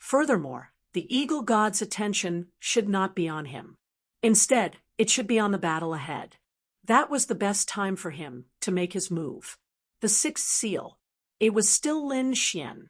Furthermore, the eagle god's attention should not be on him. Instead, it should be on the battle ahead. That was the best time for him to make his move. The sixth seal. It was still Lin Xian.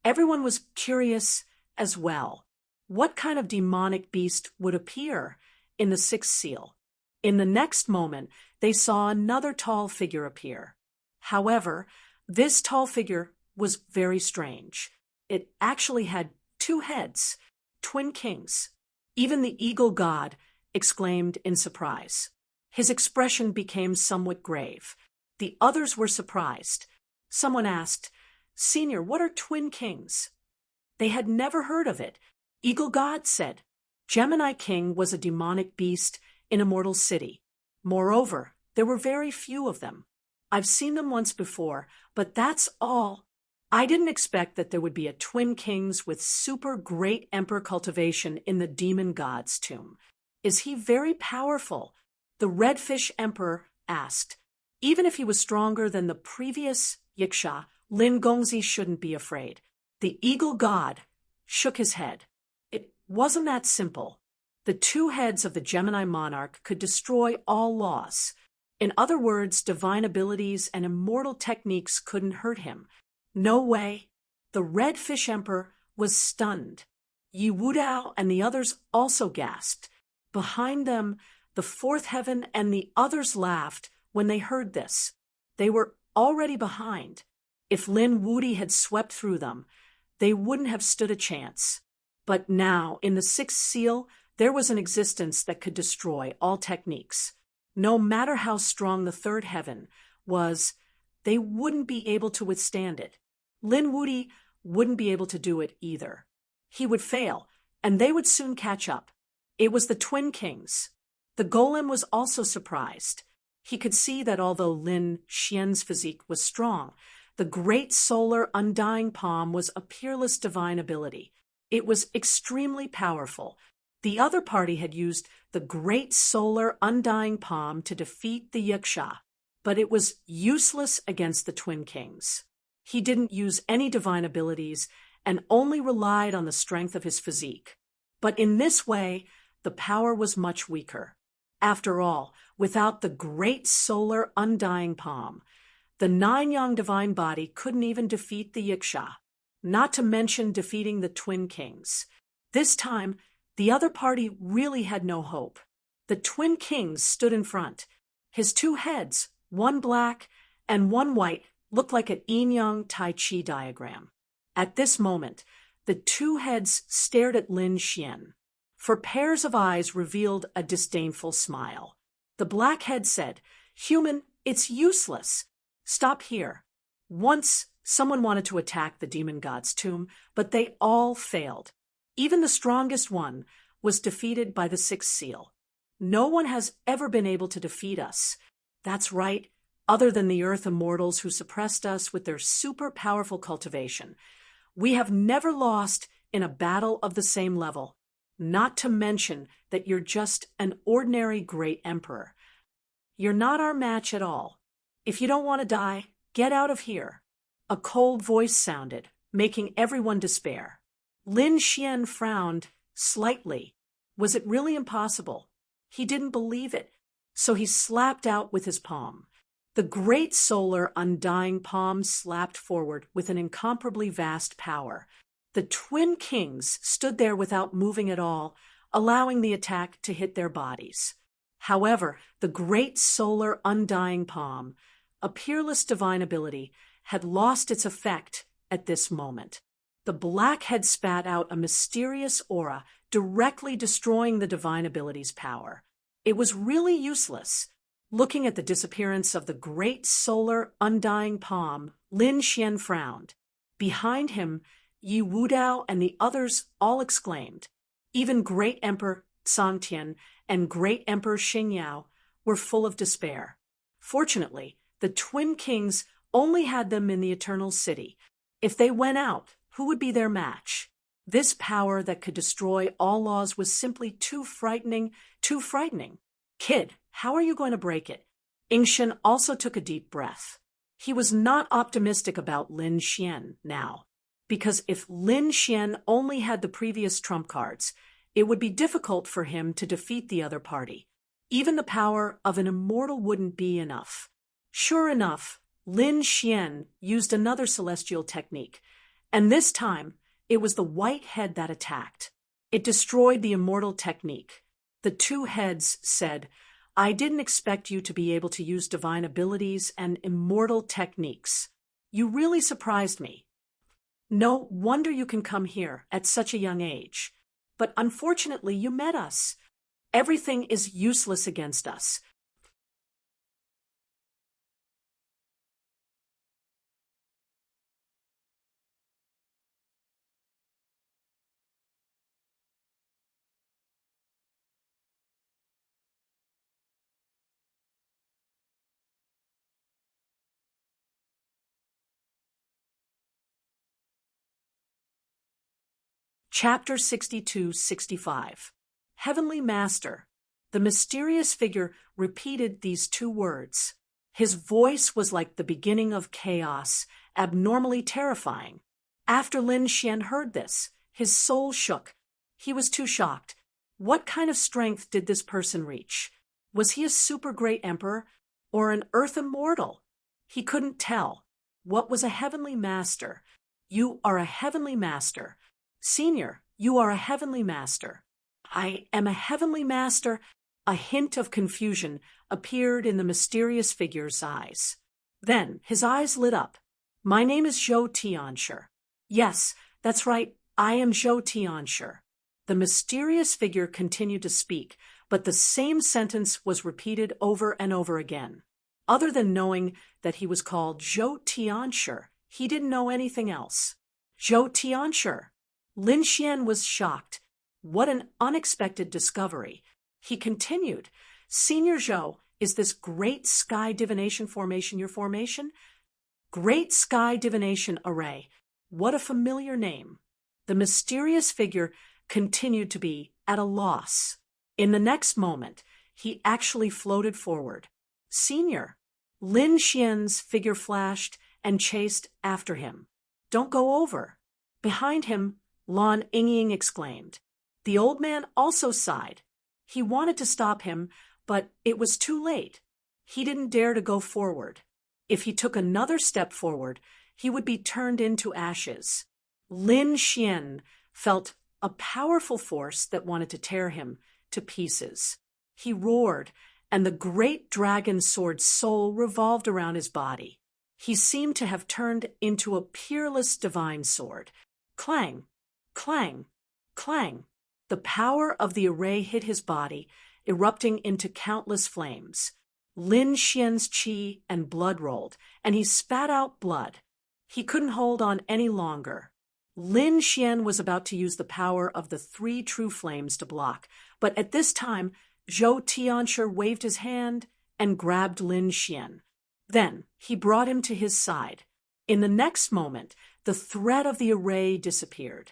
Everyone was curious as well. What kind of demonic beast would appear in the sixth seal? In the next moment, they saw another tall figure appear. However, this tall figure was very strange. It actually had two heads, twin kings. Even the eagle god exclaimed in surprise. His expression became somewhat grave. The others were surprised. Someone asked, "Senior, what are twin kings?" They had never heard of it. Eagle god said, "Gemini king was a demonic beast in a mortal city. Moreover, there were very few of them. I've seen them once before, but that's all. I didn't expect that there would be a twin kings with super great emperor cultivation in the demon god's tomb. Is he very powerful?" The redfish emperor asked. Even if he was stronger than the previous Yiksha, Lin Gongzi shouldn't be afraid. The eagle god shook his head. It wasn't that simple. The two heads of the Gemini monarch could destroy all laws. In other words, divine abilities and immortal techniques couldn't hurt him. No way. The redfish emperor was stunned. Yi Wudao and the others also gasped. Behind them, the fourth heaven and the others laughed when they heard this. They were already behind. If Lin Wudi had swept through them, they wouldn't have stood a chance. But now, in the sixth seal, there was an existence that could destroy all techniques. No matter how strong the third heaven was, they wouldn't be able to withstand it. Lin Wudi wouldn't be able to do it either. He would fail, and they would soon catch up. It was the twin kings. The golem was also surprised. He could see that although Lin Xian's physique was strong, the great solar undying palm was a peerless divine ability. It was extremely powerful. The other party had used the great solar undying palm to defeat the Yiksha, but it was useless against the twin kings. He didn't use any divine abilities and only relied on the strength of his physique. But in this way, the power was much weaker. After all, without the great solar undying palm, the nine-yang divine body couldn't even defeat the Yiksha, not to mention defeating the twin kings. This time, the other party really had no hope. The twin kings stood in front. His two heads, one black and one white, looked like an yin-yang Tai Chi diagram. At this moment, the two heads stared at Lin Xian. For pairs of eyes revealed a disdainful smile. The black head said, "Human, it's useless. Stop here." Once, someone wanted to attack the demon god's tomb, but they all failed. Even the strongest one was defeated by the sixth seal. No one has ever been able to defeat us. That's right, other than the earth immortals who suppressed us with their super powerful cultivation. We have never lost in a battle of the same level. Not to mention that you're just an ordinary great emperor. You're not our match at all. If you don't want to die, get out of here." A cold voice sounded, making everyone despair. Lin Xian frowned slightly. Was it really impossible? He didn't believe it, so he slapped out with his palm. The great solar undying palm slapped forward with an incomparably vast power. The twin kings stood there without moving at all, allowing the attack to hit their bodies. However, the great solar undying palm, a peerless divine ability, had lost its effect at this moment. The black head spat out a mysterious aura, directly destroying the divine ability's power. It was really useless. Looking at the disappearance of the great solar undying palm, Lin Xian frowned. Behind him, Yi Wudao and the others all exclaimed. Even Great Emperor Sangtian and Great Emperor Xingyao were full of despair. Fortunately, the twin kings only had them in the Eternal City. If they went out, who would be their match? This power that could destroy all laws was simply too frightening, too frightening. "Kid, how are you going to break it?" Yingshan also took a deep breath. He was not optimistic about Lin Xian now. because if Lin Xian only had the previous trump cards, it would be difficult for him to defeat the other party. Even the power of an immortal wouldn't be enough. Sure enough, Lin Xian used another celestial technique, and this time it was the white head that attacked. It destroyed the immortal technique. The two heads said, "I didn't expect you to be able to use divine abilities and immortal techniques. You really surprised me. No wonder you can come here at such a young age. But unfortunately, you met us. Everything is useless against us." Chapter 62-65. Heavenly Master. The mysterious figure repeated these two words. His voice was like the beginning of chaos, abnormally terrifying. After Lin Xian heard this, his soul shook. He was too shocked. What kind of strength did this person reach? Was he a super great emperor or an earth immortal? He couldn't tell. What was a heavenly master? You are a heavenly master. Senior, you are a heavenly master. I am a heavenly master. A hint of confusion appeared in the mysterious figure's eyes. Then his eyes lit up. My name is Zhou Tianshi. Yes, that's right, I am Zhou Tianshi. The mysterious figure continued to speak, but the same sentence was repeated over and over again. Other than knowing that he was called Zhou Tianshi, he didn't know anything else. Zhou Tianshi. Lin Xian was shocked. What an unexpected discovery. He continued, Senior Zhou, is this Great Sky Divination Formation your formation? Great Sky Divination Array. What a familiar name. The mysterious figure continued to be at a loss. In the next moment, he actually floated forward. Senior. Lin Xian's figure flashed and chased after him. Don't go over. Behind him, Lan Yingying exclaimed. The old man also sighed. He wanted to stop him, but it was too late. He didn't dare to go forward. If he took another step forward, he would be turned into ashes. Lin Xian felt a powerful force that wanted to tear him to pieces. He roared, and the great dragon sword's soul revolved around his body. He seemed to have turned into a peerless divine sword. Clang, clang, clang. The power of the array hit his body, erupting into countless flames. Lin Xian's qi and blood rolled, and he spat out blood. He couldn't hold on any longer. Lin Xian was about to use the power of the three true flames to block, but at this time, Zhou Tianshi waved his hand and grabbed Lin Xian. Then he brought him to his side. In the next moment, the threat of the array disappeared.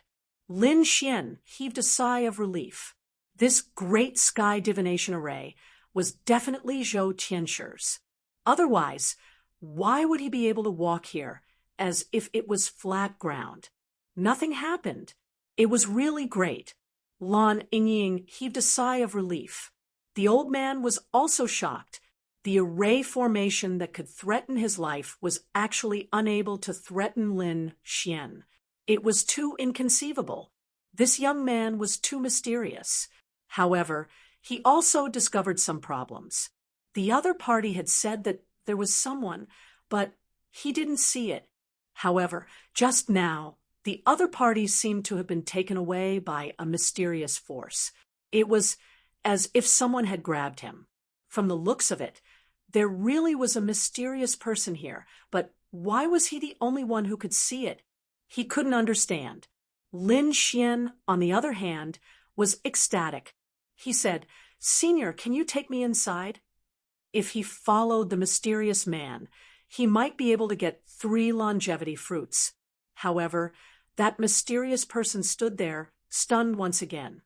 Lin Xian heaved a sigh of relief. This great sky divination array was definitely Zhou Tianshi's. Otherwise, why would he be able to walk here as if it was flat ground? Nothing happened. It was really great. Lan Yingying heaved a sigh of relief. The old man was also shocked. The array formation that could threaten his life was actually unable to threaten Lin Xian. It was too inconceivable. This young man was too mysterious. However, he also discovered some problems. The other party had said that there was someone, but he didn't see it. However, just now, the other party seemed to have been taken away by a mysterious force. It was as if someone had grabbed him. From the looks of it, there really was a mysterious person here, but why was he the only one who could see it? He couldn't understand. Lin Xian, on the other hand, was ecstatic. He said, Senior, can you take me inside? If he followed the mysterious man, he might be able to get 3 longevity fruits. However, that mysterious person stood there, stunned once again.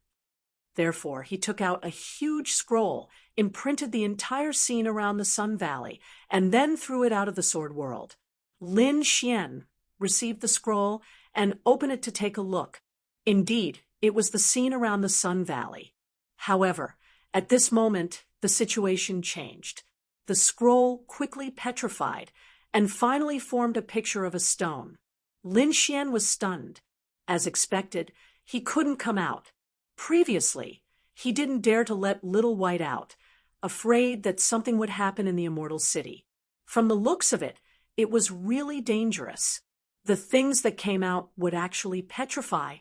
Therefore, he took out a huge scroll, imprinted the entire scene around the Sun Valley, and then threw it out of the Sword World. Lin Xian received the scroll and open it to take a look. Indeed, it was the scene around the Sun Valley. However, at this moment, the situation changed. The scroll quickly petrified and finally formed a picture of a stone. Lin Xian was stunned. As expected, he couldn't come out. Previously, he didn't dare to let Little White out, afraid that something would happen in the Immortal City. From the looks of it, it was really dangerous. The things that came out would actually petrify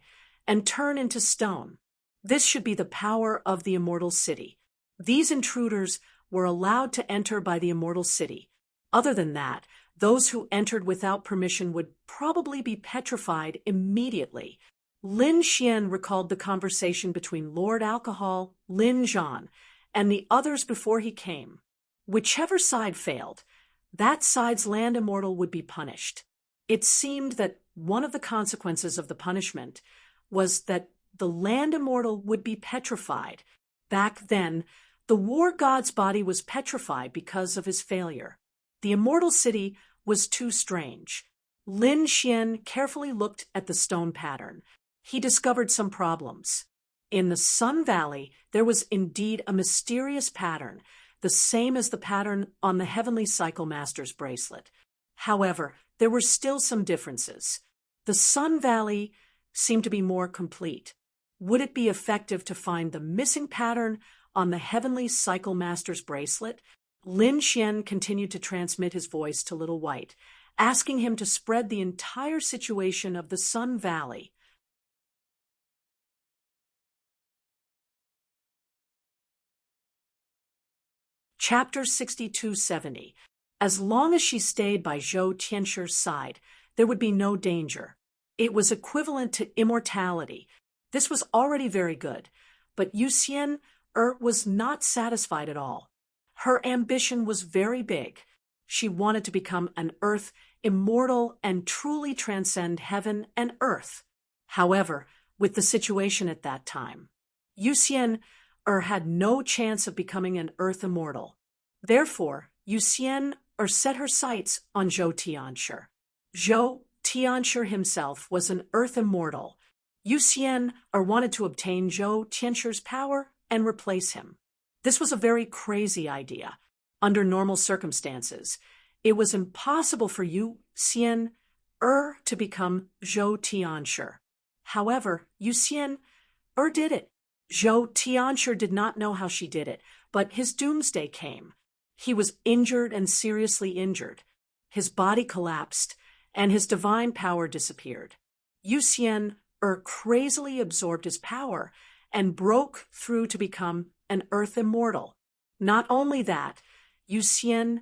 and turn into stone. This should be the power of the Immortal City. These intruders were allowed to enter by the Immortal City. Other than that, those who entered without permission would probably be petrified immediately. Lin Xian recalled the conversation between Lord Alcohol, Lin Zhan, and the others before he came. Whichever side failed, that side's land immortal would be punished. It seemed that one of the consequences of the punishment was that the land immortal would be petrified. Back then, the war god's body was petrified because of his failure. The Immortal City was too strange. Lin Xian carefully looked at the stone pattern. He discovered some problems. In the Sun Valley, there was indeed a mysterious pattern, the same as the pattern on the Heavenly Cycle Master's bracelet. However, there were still some differences. The Sun Valley seemed to be more complete. Would it be effective to find the missing pattern on the Heavenly Cycle Master's bracelet? Lin Xian continued to transmit his voice to Little White, asking him to spread the entire situation of the Sun Valley. Chapter 6270. As long as she stayed by Zhou Tianshur's side, there would be no danger. It was equivalent to immortality. This was already very good, but Yu Xian was not satisfied at all. Her ambition was very big. She wanted to become an earth immortal and truly transcend heaven and earth. However, with the situation at that time, Yu Xian had no chance of becoming an earth immortal. Therefore, Yu Xian set her sights on Zhou Tianshur. Zhou Tianshur himself was an earth immortal. Yu Xian wanted to obtain Zhou Tianshur's power and replace him. This was a very crazy idea. Under normal circumstances, it was impossible for Yu Xian to become Zhou Tianshur. However, Yu Xian did it. Zhou Tianshur did not know how she did it, but his doomsday came. He was injured and seriously injured. His body collapsed, and his divine power disappeared. Yu Xian crazily absorbed his power and broke through to become an earth immortal. Not only that, Yu Xian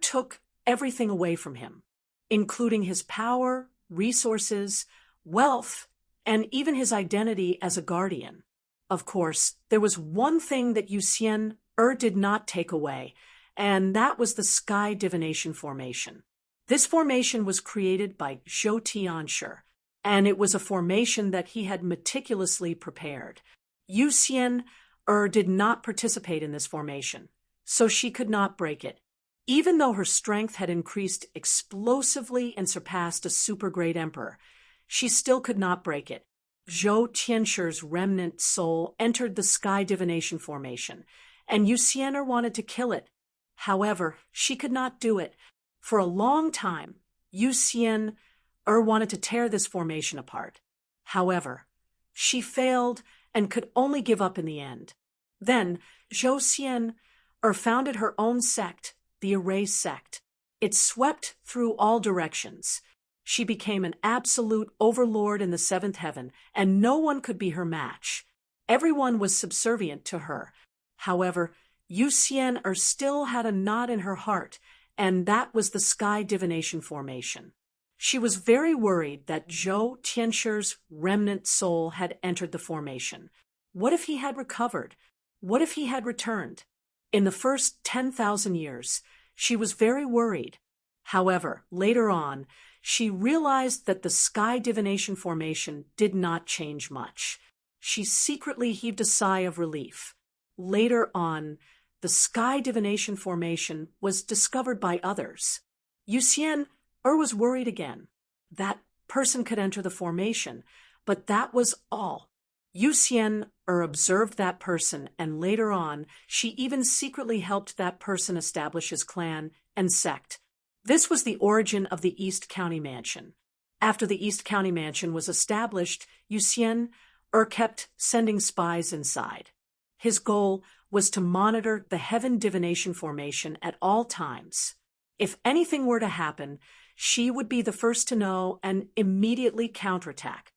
took everything away from him, including his power, resources, wealth, and even his identity as a guardian. Of course, there was one thing that Yu Xian did not take away, and that was the sky divination formation. This formation was created by Zhou Tianshur, and it was a formation that he had meticulously prepared. Yu Xian did not participate in this formation, so she could not break it. Even though her strength had increased explosively and surpassed a super great emperor, she still could not break it. Zhou Tianshur's remnant soul entered the sky divination formation, and Yu Xian wanted to kill it. However, she could not do it. For a long time, Yu Xian wanted to tear this formation apart. However, she failed and could only give up in the end. Then, Zhou Xian founded her own sect, the Erase sect. It swept through all directions. She became an absolute overlord in the seventh heaven, and no one could be her match. Everyone was subservient to her. However, Yu Xian still had a knot in her heart, and that was the sky divination formation. She was very worried that Zhou Tianshur's remnant soul had entered the formation. What if he had recovered? What if he had returned? In the first 10,000 years, she was very worried. However, later on, she realized that the sky divination formation did not change much. She secretly heaved a sigh of relief. Later on, the sky divination formation was discovered by others. Yu Xian was worried again. That person could enter the formation, but that was all. Yu Xian observed that person, and later on, she even secretly helped that person establish his clan and sect. This was the origin of the East County Mansion. After the East County Mansion was established, Yu Xian kept sending spies inside. His goal was to monitor the heaven divination formation at all times. If anything were to happen, she would be the first to know and immediately counterattack.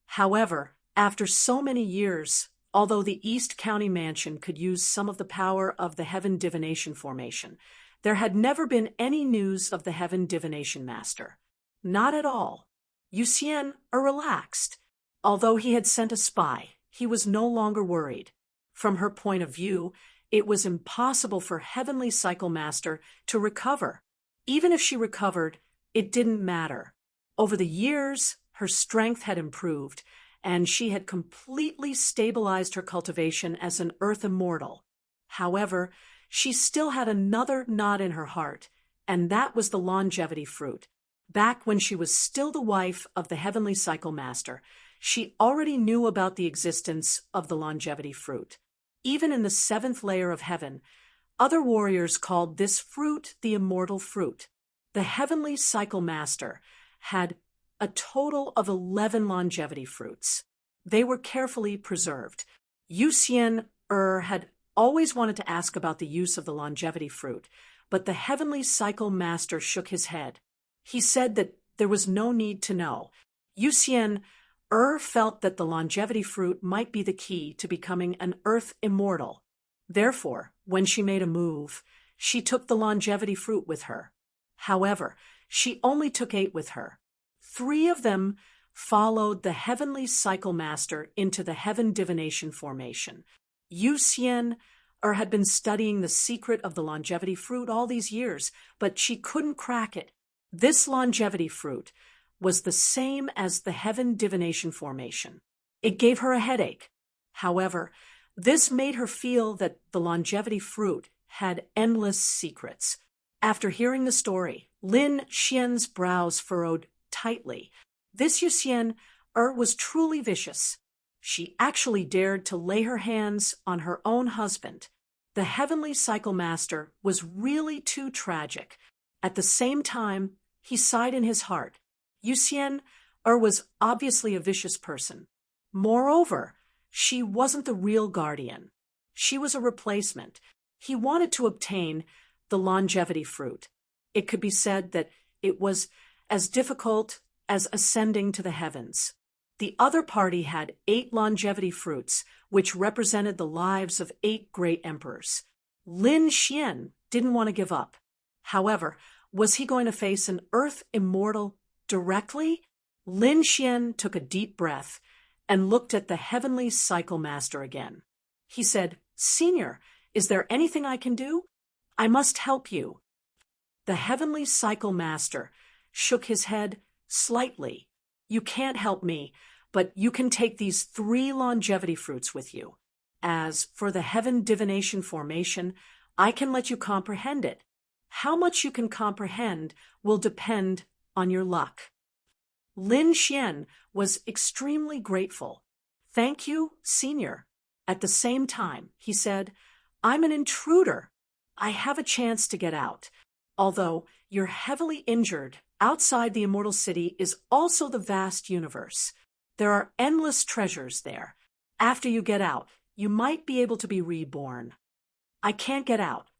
However, after so many years, although the East County Mansion could use some of the power of the heaven divination formation, there had never been any news of the heaven divination master. Not at all. Yu Xian relaxed. Although he had sent a spy, he was no longer worried. From her point of view, it was impossible for Heavenly Cycle Master to recover. Even if she recovered, it didn't matter. Over the years, her strength had improved, and she had completely stabilized her cultivation as an earth immortal. However, she still had another knot in her heart, and that was the longevity fruit. Back when she was still the wife of the Heavenly Cycle Master, she already knew about the existence of the longevity fruit. Even in the 7th layer of heaven, other warriors called this fruit the immortal fruit. The Heavenly Cycle Master had a total of 11 longevity fruits. They were carefully preserved. Yu Xian had always wanted to ask about the use of the longevity fruit, but the Heavenly Cycle Master shook his head. He said that there was no need to know. Yu Xian felt that the longevity fruit might be the key to becoming an earth immortal. Therefore, when she made a move, she took the longevity fruit with her. However, she only took 8 with her. 3 of them followed the Heavenly Cycle Master into the heaven divination formation. Yu Xian had been studying the secret of the longevity fruit all these years, but she couldn't crack it. This longevity fruit was the same as the heaven divination formation. It gave her a headache. However, this made her feel that the longevity fruit had endless secrets. After hearing the story, Lin Xian's brows furrowed tightly. This Yu Xian was truly vicious. She actually dared to lay her hands on her own husband. The Heavenly Cycle Master was really too tragic. At the same time, he sighed in his heart. Yu Xian was obviously a vicious person. Moreover, she wasn't the real guardian. She was a replacement. He wanted to obtain the longevity fruit. It could be said that it was as difficult as ascending to the heavens. The other party had 8 longevity fruits, which represented the lives of 8 great emperors. Lin Xian didn't want to give up. However, was he going to face an earth immortal directly? Lin Xian took a deep breath and looked at the Heavenly Cycle Master again. He said, "Senior, is there anything I can do? I must help you." The Heavenly Cycle Master shook his head slightly. "You can't help me, but you can take these 3 longevity fruits with you. As for the heaven divination formation, I can let you comprehend it. How much you can comprehend will depend on your luck." Lin Xian was extremely grateful. "Thank you, Senior." At the same time, he said, "I'm an intruder. I have a chance to get out. Although you're heavily injured, outside the immortal city is also the vast universe. There are endless treasures there. After you get out, you might be able to be reborn." "I can't get out.